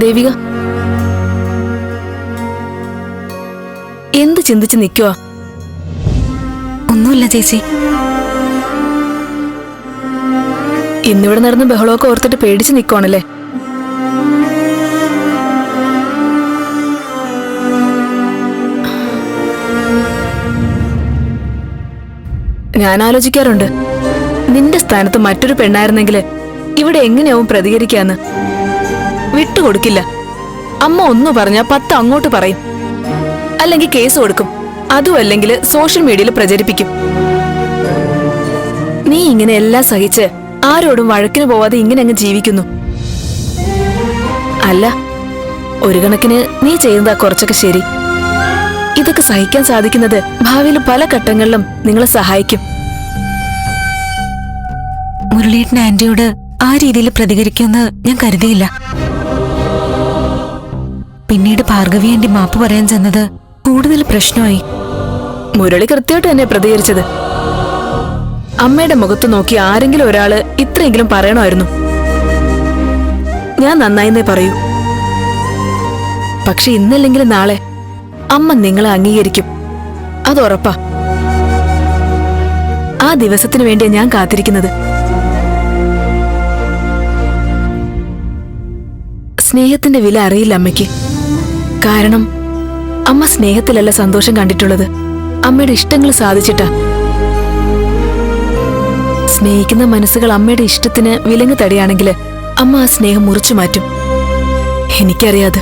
ദേവിക, എന്ത് ചിന്തിച്ച് നിൽക്കുവാ? ഒന്നുമില്ല ചേച്ചി. ഇന്നിവിടെ നടന്ന ബഹളമൊക്കെ ഓർത്തിട്ട് പേടിച്ച് നിൽക്കുവാണല്ലേ? ഞാൻ ആലോചിക്കാറുണ്ട്, നിന്റെ സ്ഥാനത്ത് മറ്റൊരു പെണ്ണായിരുന്നെങ്കിൽ ഇവിടെ എങ്ങനെയാവും പ്രതികരിക്കാന്ന്. വിട്ടുകൊടുക്കില്ല. അമ്മ ഒന്നു പറഞ്ഞാ 10 അങ്ങോട്ട് പറയും, അല്ലെങ്കിൽ കേസ് കൊടുക്കും, അതും അല്ലെങ്കിൽ സോഷ്യൽ മീഡിയയിൽ പ്രചരിപ്പിക്കും. നീ ഇങ്ങനെ എല്ലാം സഹിച്ച് ആരോടും വഴക്കിന് പോവാതെ ഇങ്ങനെ അങ്ങ് ജീവിക്കുന്നു. അല്ല, ഒരു കണക്കിന് നീ ചെയ്യുന്നതാ കുറച്ചൊക്കെ ശരി. ഇതൊക്കെ സഹിക്കാൻ സാധിക്കുന്നത് ഭാവിയിൽ പല ഘട്ടങ്ങളിലും നിങ്ങളെ സഹായിക്കും. മുരളീട്ടൻ ആന്റിയോട് ആ രീതിയിൽ പ്രതികരിക്കുമെന്ന് ഞാൻ കരുതിയില്ല. പിന്നീട് ഭാർഗവി ആന്റി മാപ്പ് പറയാൻ ചെന്നത് കൂടുതൽ പ്രശ്നമായി. മുരളി കൃത്യമായിട്ട് തന്നെ പ്രതികരിച്ചത്. അമ്മയുടെ മുഖത്ത് നോക്കി ആരെങ്കിലും ഒരാള് ഇത്രയെങ്കിലും പറയണമായിരുന്നു. ഞാൻ നന്നായിന്നേ പറയൂ. പക്ഷെ ഇന്നല്ലെങ്കിൽ നാളെ അമ്മ നിങ്ങളെ അംഗീകരിക്കും, അത് ഉറപ്പാ. ആ ദിവസത്തിന് വേണ്ടിയാ ഞാൻ കാത്തിരിക്കുന്നത്. സ്നേഹത്തിന്റെ വില അറിയില്ല അമ്മയ്ക്ക്. കാരണം അമ്മ സ്നേഹത്തിലല്ല സന്തോഷം കണ്ടിട്ടുള്ളത്, അമ്മയുടെ ഇഷ്ടങ്ങൾ സാധിച്ചിട്ടാ. സ്നേഹിക്കുന്ന മനസ്സുകൾ അമ്മയുടെ ഇഷ്ടത്തിന് വിലങ്ങ് തടിയാണെങ്കിൽ അമ്മ ആ സ്നേഹം മുറിച്ചു മാറ്റും. എനിക്കറിയാതെ.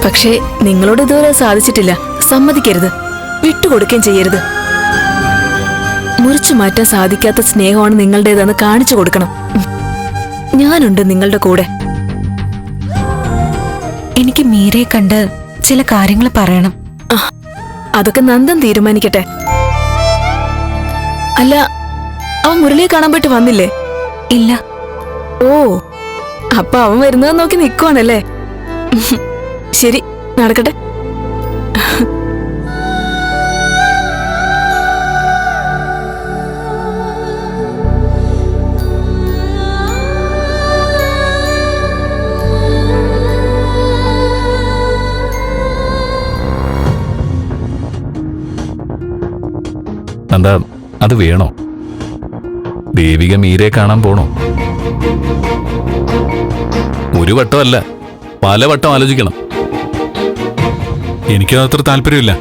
പക്ഷേ നിങ്ങളോട് ഇതുവരെ സാധിച്ചിട്ടില്ല. സമ്മതിക്കരുത്, വിട്ടുകൊടുക്കുകയും ചെയ്യരുത്. മുറിച്ചു മാറ്റാൻ സാധിക്കാത്ത സ്നേഹമാണ് നിങ്ങളുടേതെന്ന് കാണിച്ചു കൊടുക്കണം. ഞാനുണ്ട് നിങ്ങളുടെ കൂടെ. എനിക്ക് മീരയെ കണ്ട് ചില കാര്യങ്ങൾ പറയണം. അതൊക്കെ നന്ദൻ തീരുമാനിക്കട്ടെ. അല്ല, അവൻ മുരളിയെ കാണാൻ പോയിട്ട് വന്നില്ലേ? ഇല്ല. ഓ, അപ്പൊ അവൻ വരുന്നത് നോക്കി നിൽക്കുവാണല്ലേ? ശരി, നടക്കട്ടെ. എന്താ അത് വേണോ? ദേവിക മീരയെ കാണാൻ പോണോ? ഒരു വട്ടമല്ല, പല വട്ടം ആലോചിക്കണം. എനിക്കത് അത്ര താല്പര്യമില്ല.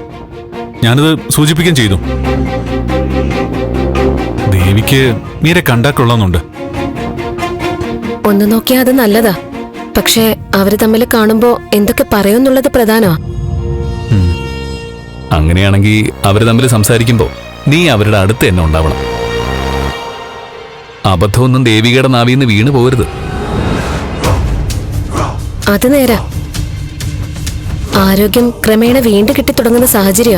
ഞാനത് സൂചിപ്പിക്കുകയും ചെയ്തു. ദേവിക്ക് മീരെ കണ്ടാ കൊള്ളാന്നുണ്ട്. ഒന്ന് നോക്കിയാൽ അത് നല്ലതാ. പക്ഷേ അവര് തമ്മിൽ കാണുമ്പോ എന്തൊക്കെ പറയുമെന്നുള്ളത് പ്രധാനമാ. അങ്ങനെയാണെങ്കിൽ അവര് തമ്മിൽ സംസാരിക്കുമ്പോ നീ അവരുടെ അടുത്ത് തന്നെ ഉണ്ടാവണം. അബദ്ധമൊന്നും ദേവികയുടെ നാവിന്ന് വീണു പോകരുത്. അത് നേരാ. ആരോഗ്യം ക്രമേണ വീണ്ടും കിട്ടിത്തുടങ്ങുന്ന സാഹചര്യ.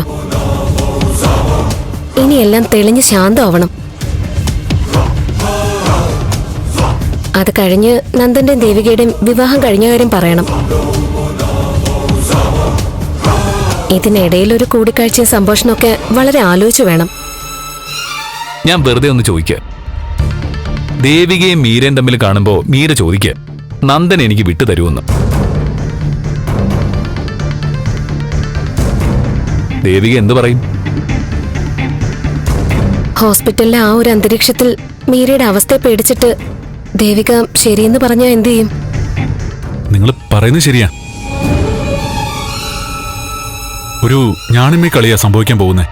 ഇനിയെല്ലാം തെളിഞ്ഞ് ശാന്തമാവണം. അത് കഴിഞ്ഞ് നന്ദന്റെയും ദേവികയുടെയും വിവാഹം കഴിഞ്ഞ കാര്യം പറയണം. ഇതിനിടയിൽ ഒരു കൂടിക്കാഴ്ചയും സംഭാഷണമൊക്കെ വളരെ ആലോചിച്ചു വേണം. ഞാൻ വെറുതെ ഒന്ന് ചോദിക്കുക. ദേവികയും മീരയും തമ്മിൽ കാണുമ്പോ മീര ചോദിക്കുക, നന്ദൻ എനിക്ക് വിട്ടു തരുമെന്ന്. ദേവിക എന്തു പറയും? ഹോസ്പിറ്റലിലെ ആ ഒരു അന്തരീക്ഷത്തിൽ മീരയുടെ അവസ്ഥയെ പേടിച്ചിട്ട് ദേവിക ശരിയെന്ന് പറഞ്ഞാ എന്ത് ചെയ്യും? നിങ്ങൾ പറയുന്നത് ശരിയാ. ഒരു ഞാണിമ്മ കളിയാ സംഭവിക്കാൻ പോകുന്നേ.